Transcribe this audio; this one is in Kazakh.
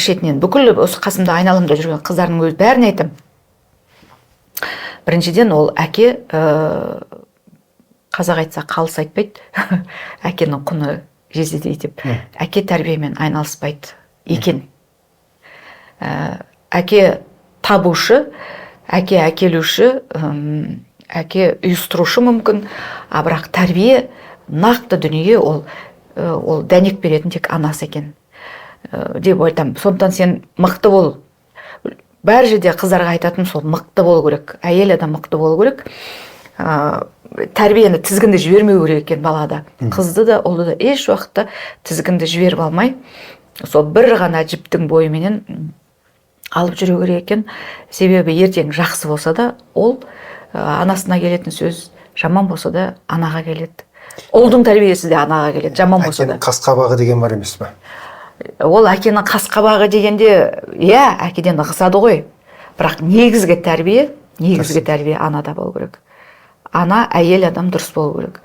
шетінен бүкіл осы қасымда айналамда жүрген қыздардың өз бәріне айтам. Біріншіден ол әке, қазақ айтса қалыс айтпайды, әкенің құны жездедей деп. Әке тәрбиемен айналыспайды екен. Әке табушы, әке әкелуші, әке ұйыстырушы мүмкін, бірақ тәрбие нақты дүние ол дәнек беретін тек анасы екен деп айтам. Сондықтан сен мықты бол. Бәр жерде қыздарға айтатым сол, мықты болу керек. Әйел адам мықты болу керек. Тәрбиені тізгінді жібермеу керек екен балада. Қызды да, ұлды да еш уақытта тізгінді жіберіп алмай, сол бір ғана жіптің бойыменен алып жүру керек екен. Себебі ертең жақсы болса да, ол анасына келетін сөз, жаман болса да анаға келеді. Ұлдың тәрбиесі де анаға келеді, жаман болса да. Әкенің қас-қабағы деген бар емес пе? Ол әкенің қас-қабағы дегенде, әкеден ығысады ғой. Бірақ негізгі тәрбие анада болу керек. Ана, әйел адам дұрыс болу керек.